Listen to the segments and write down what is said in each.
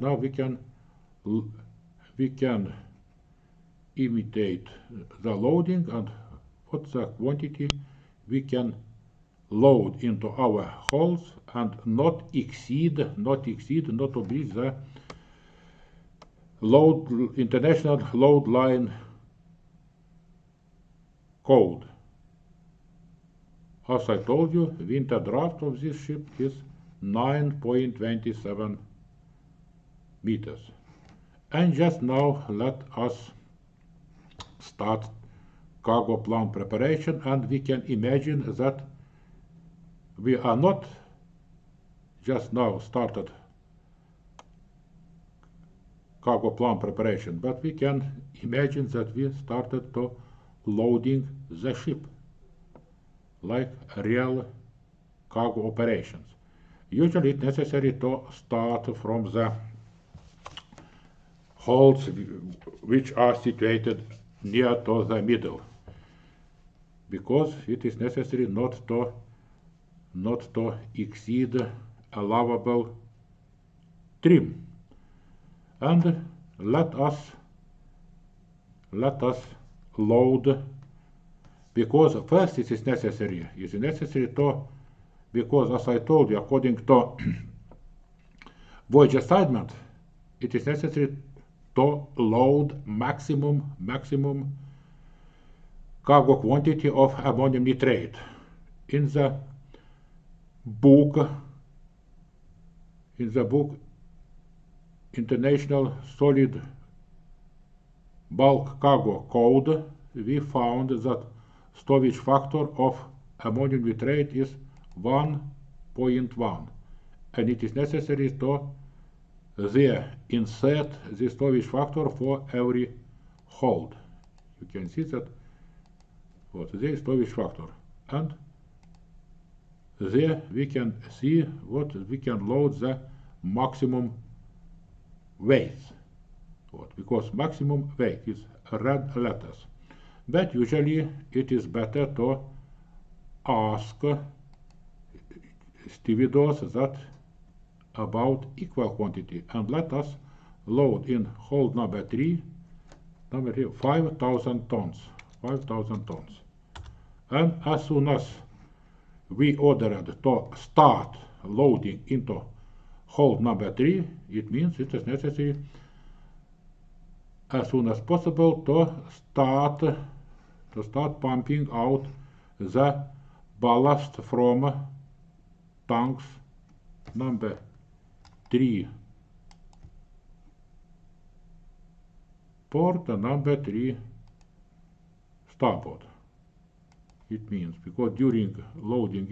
now we can imitate the loading, and what's the quantity we can load into our holes and not exceed, not to breach the international load line code. As I told you, winter draft of this ship is 9.27 meters. And just now let us start cargo plan preparation, and we can imagine that we are not just now started cargo plan preparation, but we can imagine that we started to loading the ship like real cargo operations. Usually it's necessary to start from the holds which are situated near to the middle, because it is necessary not to exceed allowable trim. And let us load, because first it is necessary to, because as I told you, according to voyage assignment, it is necessary to load maximum cargo quantity of ammonium nitrate. In the book International Solid Bulk Cargo Code, we found that stowage factor of ammonium nitrate is 1.1, and it is necessary to insert the stowage factor for every hold. You can see that what the stowage factor, and there we can see what we can load the maximum weight, because maximum weight is red letters. But usually it is better to ask stevedores that about equal quantity, and let us load in hold number 3 5,000 tons. And as soon as we ordered to start loading into hold number 3, it means it is necessary as soon as possible to start pumping out the ballast from tanks number 3 port and number 3 starboard. It means because during loading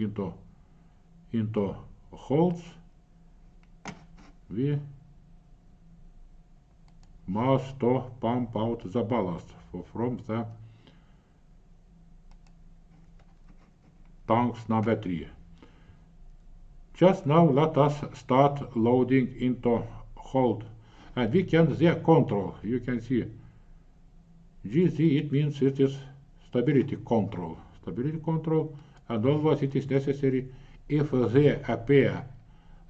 into holds we must pump out the ballast from the tanks number 3. Just now let us start loading into hold, and we can there control. You can see GZ, it means it is stability control, and always it is necessary, if there appear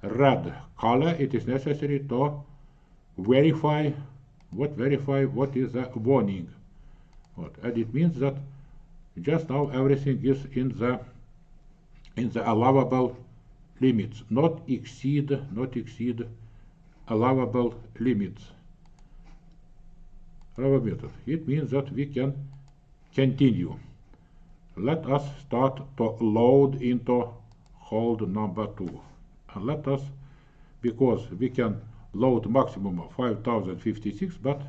red color, it is necessary to verify what is the warning. And it means that just now everything is in the allowable limits, not exceed allowable limits. It means that we can continue. Let us start to load into hold number 2. And let us, because we can load maximum of 5,056, but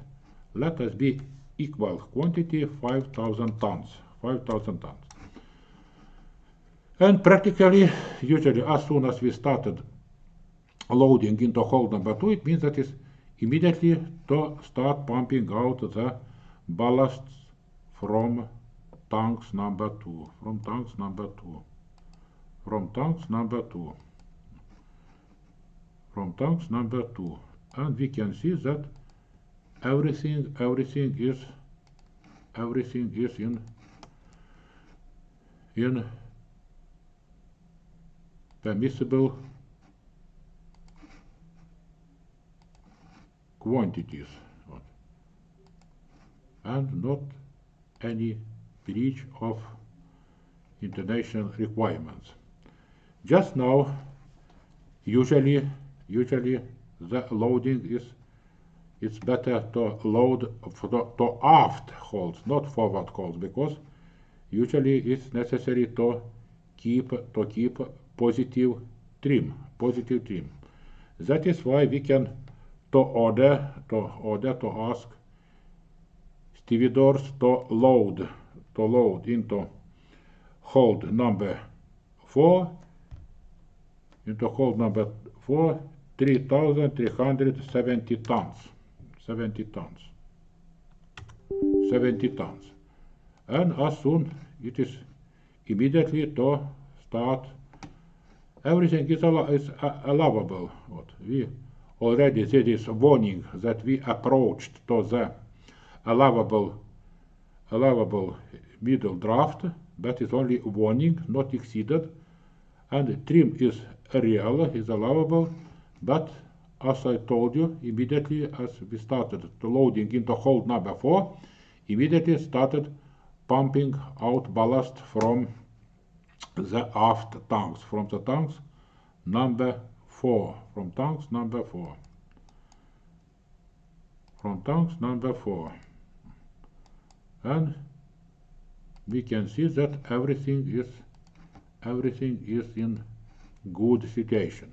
let us be equal quantity 5,000 tons. And practically, usually as soon as we started loading into hold number 2, it means that is immediately to start pumping out the ballasts from tanks number 2, and we can see that everything is in permissible quantities and not any breach of international requirements. Just now, usually the loading is it's better to load to aft holds, not forward holds, because usually it's necessary to keep positive trim. That is why we can order to ask stevedores to load into hold number 4 3,370 tons. 70 tons. And as soon it is immediately to start, everything is allowable. We already there is warning that we approached to the allowable middle draft, but is only warning, not exceeded, and trim is real, is allowable, but as I told you, immediately as we started to loading into hold number 4, immediately started pumping out ballast from the aft tanks, from tanks number 4. And we can see that everything is in good situation.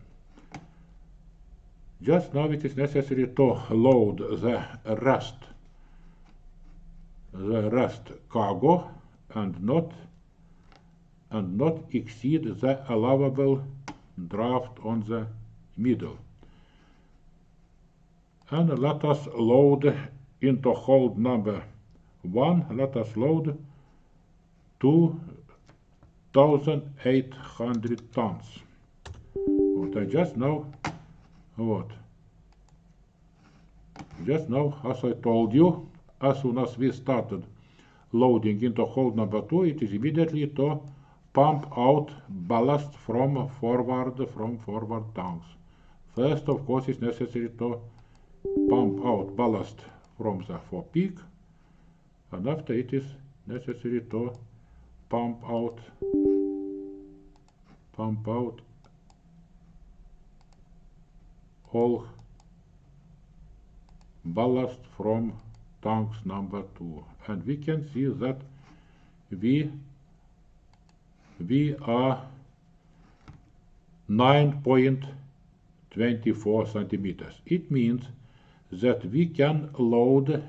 Just now it is necessary to load the rest cargo and not exceed the allowable draft on the middle. And let us load into hold number 1. Let us load 2,800 tons. Just now, as I told you, as soon as we started loading into hold number 2, it is immediately to pump out ballast from forward tanks. First, of course, it's necessary to pump out ballast from the forepeak, and after it is necessary to pump out all ballast from tanks number 2. And we can see that we are 9.24 centimeters. It means that we can load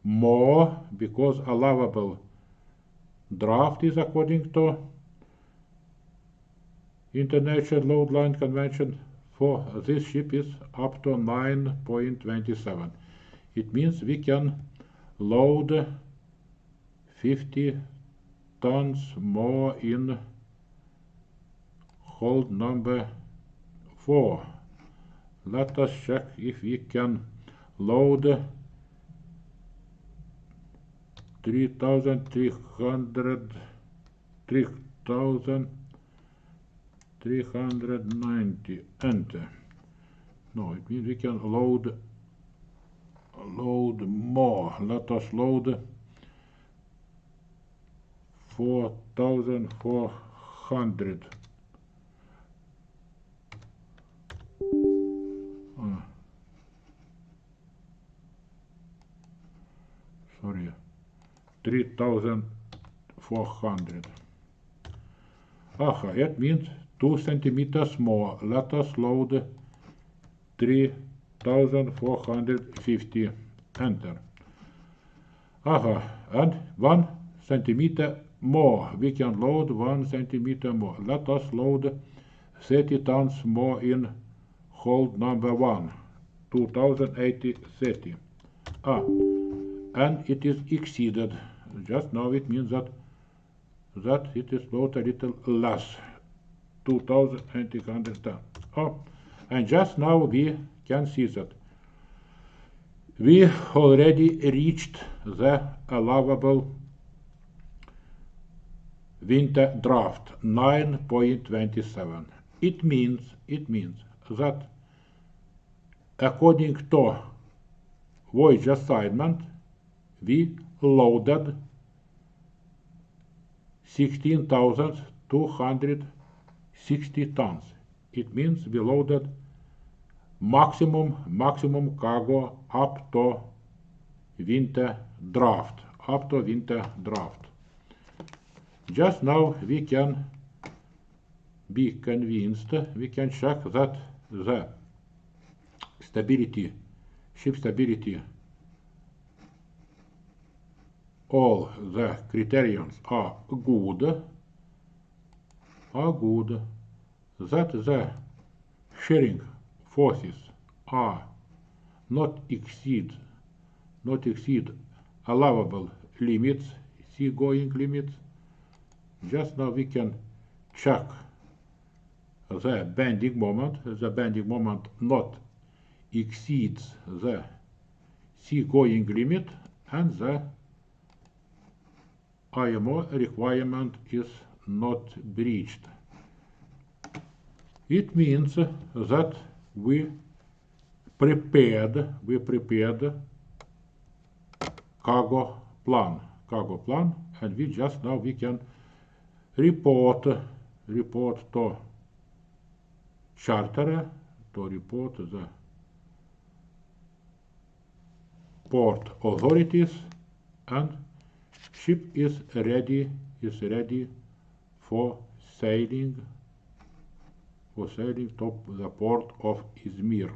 more, because allowable draft is, according to International Load Line Convention, for this ship is up to 9.27. It means we can load 50 tons more in hold number 4. Let us check if we can load 3,390. Enter. No, it means we can load more. Let us load 4,400. Sorry, 3,400. It means 2 centimeters more. Let us load 3,450. Enter. And 1 centimeter more. We can load 1 centimeter more. Let us load 30 tons more in hold number 1. 2,080. And it is exceeded. Just now it means that it is loaded a little less. 2,800 tons. And just now we can see that we already reached the allowable winter draft, 9.27. It means that according to voyage assignment, we loaded 16,260 tons. It means we loaded maximum cargo up to winter draft. Just now we can be convinced, we can check that the ship stability, all the criterions are good, that the shearing forces are not exceed allowable limits, seagoing limits. Just now we can check the bending moment. The bending moment not exceeds the seagoing limit, and the IMO requirement is not breached. It means that we prepared cargo plan, and we just now we can report to charterer, to report the port authorities, and ship is ready for sailing to the port of Izmir.